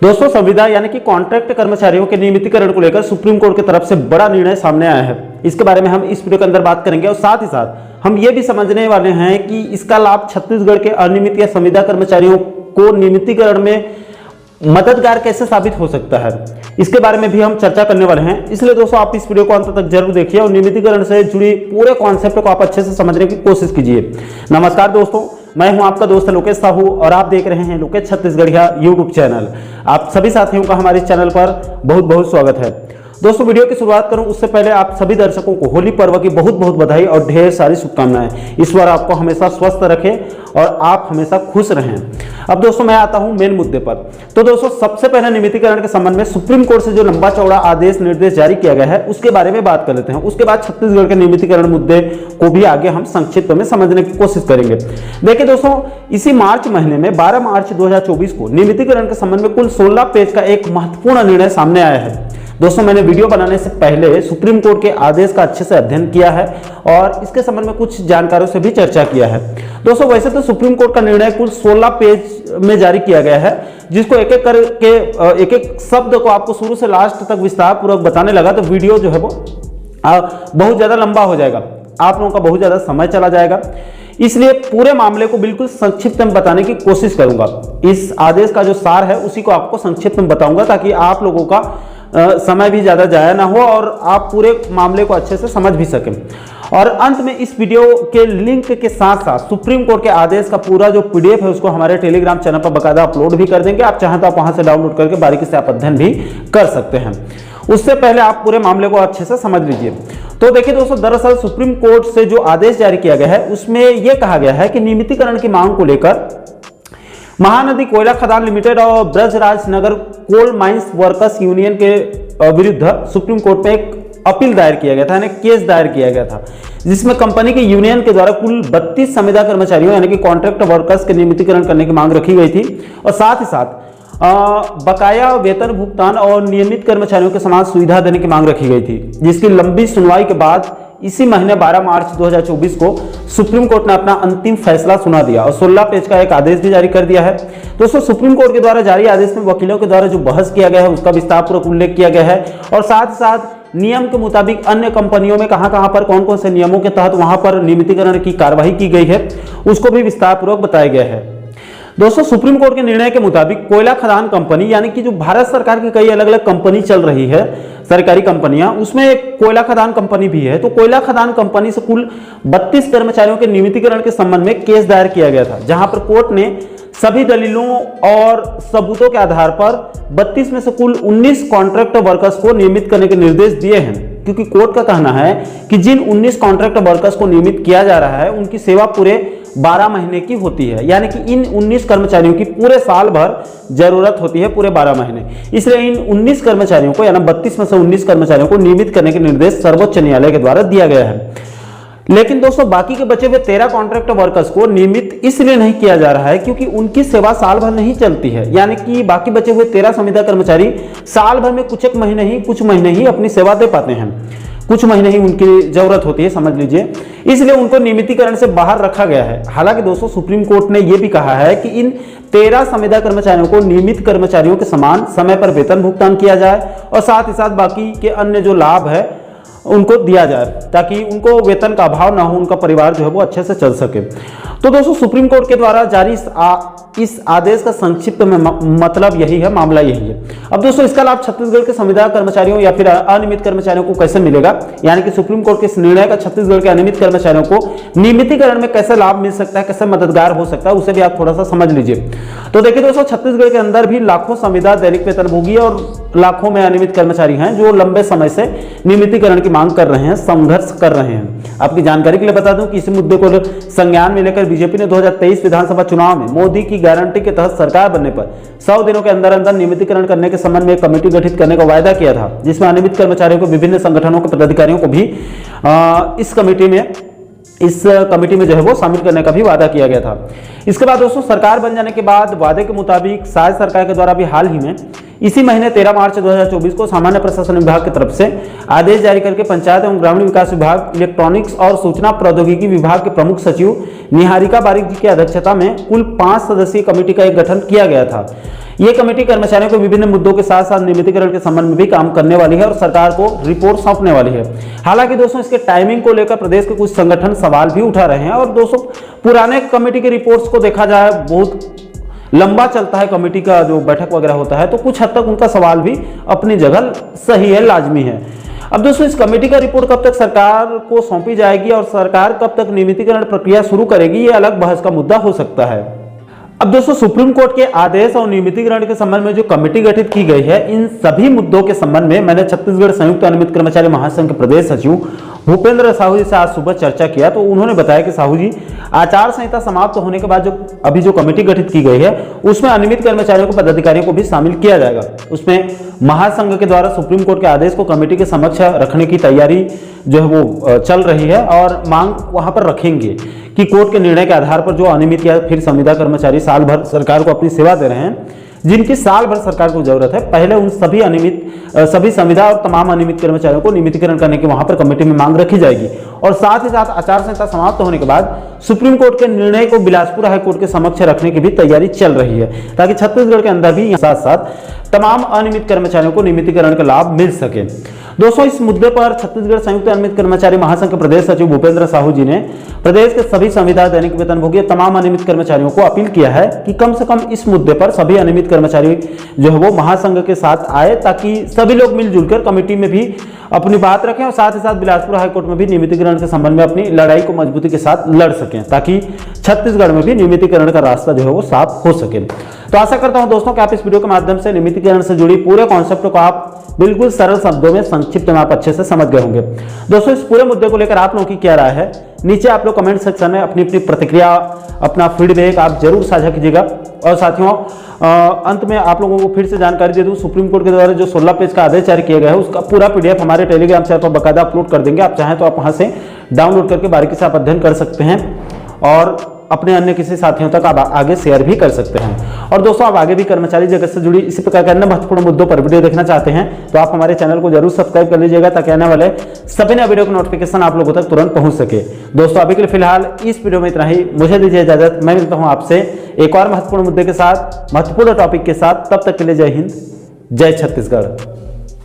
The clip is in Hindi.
दोस्तों, संविदा यानी कि कॉन्ट्रैक्ट कर्मचारियों के नियमितीकरण को लेकर सुप्रीम कोर्ट की तरफ से बड़ा निर्णय सामने आया है। इसके बारे में हम इस वीडियो के अंदर बात करेंगे और साथ ही साथ हम ये भी समझने वाले हैं कि इसका लाभ छत्तीसगढ़ के अनियमित या संविदा कर्मचारियों को नियमितीकरण में मददगार कैसे साबित हो सकता है, इसके बारे में भी हम चर्चा करने वाले हैं। इसलिए दोस्तों, आप इस वीडियो को अंत तक जरूर देखिए और नियमितीकरण से जुड़ी पूरे कॉन्सेप्ट को आप अच्छे से समझने की कोशिश कीजिए। नमस्कार दोस्तों, मैं हूं आपका दोस्त लोकेश साहू और आप देख रहे हैं लोकेश छत्तीसगढ़िया यूट्यूब चैनल। आप सभी साथियों का हमारे चैनल पर बहुत बहुत स्वागत है। दोस्तों, वीडियो की शुरुआत करूं उससे पहले आप सभी दर्शकों को होली पर्व की बहुत बहुत बधाई और ढेर सारी शुभकामनाएं। ईश्वर आपको हमेशा स्वस्थ रखे और आप हमेशा खुश रहें। अब दोस्तों, मैं आता हूं मेन मुद्दे पर। तो दोस्तों, सबसे पहले नियमितीकरण के संबंध में सुप्रीम कोर्ट से जो लंबा चौड़ा आदेश निर्देश जारी किया गया है उसके बारे में बात कर लेते हैं। उसके बाद छत्तीसगढ़ के नियमितीकरण मुद्दे को भी आगे हम संक्षिप्त में समझने की कोशिश करेंगे। देखिए दोस्तों, इसी मार्च महीने में 12 मार्च 2024 को नियमितीकरण के संबंध में कुल 16 पेज का एक महत्वपूर्ण निर्णय सामने आया है। दोस्तों, मैंने वीडियो बनाने से पहले सुप्रीम कोर्ट के आदेश का अच्छे से अध्ययन किया है और इसके संबंध में कुछ जानकारों से भी चर्चा किया है। दोस्तों, वैसे तो सुप्रीम कोर्ट का निर्णय कुल 16 पेज में जारी किया गया है, जिसको एक एक करके एक एक शब्द को आपको शुरू से लास्ट तक विस्तार पूर्वक बताने लगा तो वीडियो जो है वो बहुत ज्यादा लंबा हो जाएगा, आप लोगों का बहुत ज्यादा समय चला जाएगा। इसलिए पूरे मामले को बिल्कुल संक्षिप्त में बताने की कोशिश करूंगा। इस आदेश का जो सार है उसी को आपको संक्षिप्त में बताऊंगा ताकि आप लोगों का समय भी ज्यादा जाया ना हो और आप पूरे मामले को अच्छे से समझ भी सकें। और अंत में इस वीडियो के लिंक के साथ साथ सुप्रीम कोर्ट के आदेश का पूरा जो पीडीएफ है उसको हमारे टेलीग्राम चैनल पर बकायदा अपलोड भी कर देंगे। आप चाहें तो आप वहां से डाउनलोड करके बारीकी से आप अध्ययन भी कर सकते हैं। उससे पहले आप पूरे मामले को अच्छे से समझ लीजिए। तो देखिए दोस्तों, दरअसल सुप्रीम कोर्ट से जो आदेश जारी किया गया है उसमें यह कहा गया है कि नियमितीकरण की मांग को लेकर महानदी कोयला खदान लिमिटेड और ब्रजराज नगर कोल माइंस वर्कर्स यूनियन के विरुद्ध सुप्रीम कोर्ट में एक अपील दायर किया गया था, यानी केस दायर किया गया था, जिसमें कंपनी के यूनियन के द्वारा कुल 32 संविदा कर्मचारियों यानी कि कॉन्ट्रैक्ट वर्कर्स के नियमितीकरण करने की मांग रखी गई थी और साथ ही साथ बकाया वेतन भुगतान और नियमित कर्मचारियों के समान सुविधा देने की मांग रखी गई थी, जिसकी लंबी सुनवाई के बाद इसी महीने 12 मार्च 2024 को सुप्रीम कोर्ट ने अपना अंतिम फैसला सुना दिया और 16 पेज का एक आदेश भी जारी कर दिया है। दोस्तों, सुप्रीम कोर्ट के द्वारा जारी आदेश में वकीलों के द्वारा जो बहस किया गया है उसका विस्तारपूर्वक उल्लेख किया गया है और साथ ही साथ नियम के मुताबिक अन्य कंपनियों में कहां पर कौन कौन से नियमों के तहत वहां पर नियमितीकरण की कार्यवाही की गई है उसको भी विस्तारपूर्वक बताया गया है। दोस्तों, सुप्रीम कोर्ट के निर्णय के मुताबिक कोयला खदान कंपनी यानी कि जो भारत सरकार की कई अलग अलग कंपनी चल रही है, सरकारी कंपनियां, उसमें एक कोयला खदान कंपनी भी है। तो कोयला खदान कंपनी से कुल 32 कर्मचारियों के नियमितीकरण के संबंध में केस दायर किया गया था, जहां पर कोर्ट ने सभी दलीलों और सबूतों के आधार पर 32 में से कुल 19 कॉन्ट्रैक्ट वर्कर्स को नियमित करने के निर्देश दिए हैं। क्योंकि कोर्ट का कहना है कि जिन 19 कॉन्ट्रैक्ट वर्कर्स को नियमित किया जा रहा है उनकी सेवा पूरे 12 महीने की होती है, यानी कि इन 19 कर्मचारियों की पूरे साल भर जरूरत होती है, पूरे 12 महीने। इसलिए इन 19 कर्मचारियों को यानी 32 में से 19 कर्मचारियों को नियमित करने के निर्देश सर्वोच्च न्यायालय के द्वारा दिया गया है। लेकिन दोस्तों, बाकी के बचे हुए 13 कॉन्ट्रैक्ट वर्कर्स को नियमित इसलिए नहीं किया जा रहा है क्योंकि उनकी सेवा साल भर नहीं चलती है, यानी कि बाकी बचे हुए 13 संविदा कर्मचारी साल भर में कुछ महीने ही अपनी सेवा दे पाते हैं, कुछ महीने ही उनकी जरूरत होती है, समझ लीजिए। इसलिए उनको नियमितीकरण से बाहर रखा गया है। हालांकि दोस्तों, सुप्रीम कोर्ट ने यह भी कहा है कि इन 13 संविदा कर्मचारियों को नियमित कर्मचारियों के समान समय पर वेतन भुगतान किया जाए और साथ ही साथ बाकी के अन्य जो लाभ है उनको दिया जाए ताकि उनको वेतन का अभाव ना हो, उनका परिवार जो है वो अच्छे से चल सके। तो दोस्तों, सुप्रीम कोर्ट के द्वारा जारी इस आदेश का संक्षिप्त में मतलब यही है, मामला यही है। अब दोस्तों, इसका लाभ छत्तीसगढ़ के संविदा कर्मचारियों या फिर अनियमित कर्मचारियों को कैसे मिलेगा, यानी कि सुप्रीम कोर्ट के इस निर्णय का छत्तीसगढ़ के अनियमित कर्मचारियों को नियमितीकरण में कैसे लाभ मिल सकता है, कैसे मददगार हो सकता है, उसे भी आप थोड़ा सा समझ लीजिए। तो देखिए दोस्तों, छत्तीसगढ़ के अंदर भी लाखों संविदा दैनिक वेतनभोगी और लाखों में अनियमित कर्मचारी हैं जो लंबे समय से नियमितीकरण की मांग कर रहे हैं, संघर्ष कर रहे हैं। आपकी जानकारी के लिए बता दूं कि इस मुद्दे को संज्ञान में लेकर बीजेपी ने 2023 विधानसभा चुनाव में मोदी की गारंटी के तहत सरकार बनने पर 100 दिनों के अंदर अंदर नियमितीकरण करने के संबंध में एक कमेटी गठित करने का वायदा किया था, जिसमें अनियमित कर्मचारियों को विभिन्न संगठनों के पदाधिकारियों को भी इस कमेटी में जो है वो शामिल करने का भी वादा किया गया था। इसके बाद दोस्तों, सरकार बन जाने के बाद वादे के मुताबिक शायद सरकार के द्वारा भी हाल ही में इसी महीने 13 मार्च 2024 को सामान्य प्रशासन विभाग की तरफ से आदेश जारी करके पंचायत एवं ग्रामीण विकास विभाग, इलेक्ट्रॉनिक्स और सूचना प्रौद्योगिकी विभाग के प्रमुख सचिव निहारिका बारिक जी की अध्यक्षता में कुल 5 सदस्यीय कमेटी का एक गठन किया गया था। ये कमेटी कर्मचारियों को विभिन्न मुद्दों के साथ साथ नियमितीकरण के संबंध में भी काम करने वाली है और सरकार को रिपोर्ट सौंपने वाली है। हालांकि दोस्तों, इसके टाइमिंग को लेकर प्रदेश के कुछ संगठन सवाल भी उठा रहे हैं और दोस्तों, पुराने कमेटी के रिपोर्ट्स को देखा जाए बहुत लंबा चलता है कमेटी का जो बैठक वगैरह होता है, तो कुछ हद तक उनका सवाल भी अपनी जगह सही है, लाजमी है। अब दोस्तों, इस कमेटी का रिपोर्ट कब तक सरकार को सौंपी जाएगी और सरकार कब तक नियमितीकरण प्रक्रिया शुरू करेगी, ये अलग बहस का मुद्दा हो सकता है। अब दोस्तों, सुप्रीम कोर्ट के आदेश और नियमितीकरण के संबंध में जो कमेटी गठित की गई है, इन सभी मुद्दों के संबंध में मैंने छत्तीसगढ़ संयुक्त अनियमित कर्मचारी महासंघ के प्रदेश सचिव भूपेंद्र साहू जी से आज सुबह चर्चा किया। तो उन्होंने बताया कि साहू जी, आचार संहिता समाप्त होने के बाद जो कमेटी गठित की गई है, उसमें अनियमित कर्मचारियों को, पदाधिकारियों को भी शामिल किया जाएगा। उसमें महासंघ के द्वारा सुप्रीम कोर्ट के आदेश को कमेटी के समक्ष रखने की तैयारी जो है वो चल रही है और मांग वहां पर रखेंगे कि कोर्ट के निर्णय के आधार पर जो अनियमित या फिर संविदा कर्मचारी साल भर सरकार को अपनी सेवा दे रहे हैं, जिनकी साल भर सरकार को जरूरत है, पहले उन सभी संविदा और तमाम अनियमित कर्मचारियों को नियमितीकरण करने की वहां पर कमेटी में मांग रखी जाएगी। और साथ ही साथ आचार संहिता समाप्त होने के बाद सुप्रीम कोर्ट के निर्णय को बिलासपुर हाईकोर्ट के समक्ष रखने की भी तैयारी चल रही है, ताकि छत्तीसगढ़ के अंदर भी साथ साथ तमाम अनियमित कर्मचारियों को नियमितीकरण का लाभ मिल सके। दोस्तों, इस मुद्दे पर छत्तीसगढ़ संयुक्त अनियमित कर्मचारी महासंघ के प्रदेश सचिव भूपेंद्र साहू जी ने प्रदेश के सभी संविदा, दैनिक वेतनभोगी तमाम अनियमित कर्मचारियों को अपील किया है कि कम से कम इस मुद्दे पर सभी अनियमित कर्मचारी जो है वो महासंघ के साथ आए, ताकि सभी लोग मिलजुल कर कमेटी में भी अपनी बात रखें और साथ ही साथ बिलासपुर हाईकोर्ट में भी नियमितीकरण के संबंध में अपनी लड़ाई को मजबूती के साथ लड़ सकें, ताकि छत्तीसगढ़ में भी नियमितीकरण का रास्ता जो है वो साफ हो सके। तो आशा करता हूं दोस्तों कि आप इस वीडियो के माध्यम से नियमितीकरण से जुड़ी पूरे कॉन्सेप्ट को आप बिल्कुल सरल शब्दों में, संक्षिप्त में आप अच्छे से समझ गए होंगे। दोस्तों, इस पूरे मुद्दे को लेकर आप लोगों की क्या राय है, नीचे आप लोग कमेंट सेक्शन में अपनी अपनी प्रतिक्रिया, अपना फीडबैक आप जरूर साझा कीजिएगा। और साथियों, अंत में आप लोगों को फिर से जानकारी दे दूं, सुप्रीम कोर्ट के द्वारा जो 16 पेज का आदेश जारी किया गया है, उसका पूरा PDF हमारे टेलीग्राम चैनल पर बकायदा अपलोड कर देंगे। आप चाहें तो आप वहां से डाउनलोड करके बारीकी से आप अध्ययन कर सकते हैं और अपने अन्य किसी साथियों तक आप आगे शेयर भी कर सकते हैं। और दोस्तों, आप आगे भी कर्मचारी जगत से जुड़ी इसी प्रकार के अन्य महत्वपूर्ण मुद्दों पर वीडियो देखना चाहते हैं तो आप हमारे चैनल को जरूर सब्सक्राइब कर लीजिएगा, ताकि आने वाले सभी नए वीडियो का नोटिफिकेशन आप लोगों तक तुरंत पहुंच सके। दोस्तों, अभी के लिए फिलहाल इस वीडियो में इतना ही। मुझे दीजिए इजाजत, मैं मिलता हूं आपसे एक और महत्वपूर्ण मुद्दे के साथ, महत्वपूर्ण टॉपिक के साथ। तब तक के लिए जय हिंद, जय छत्तीसगढ़।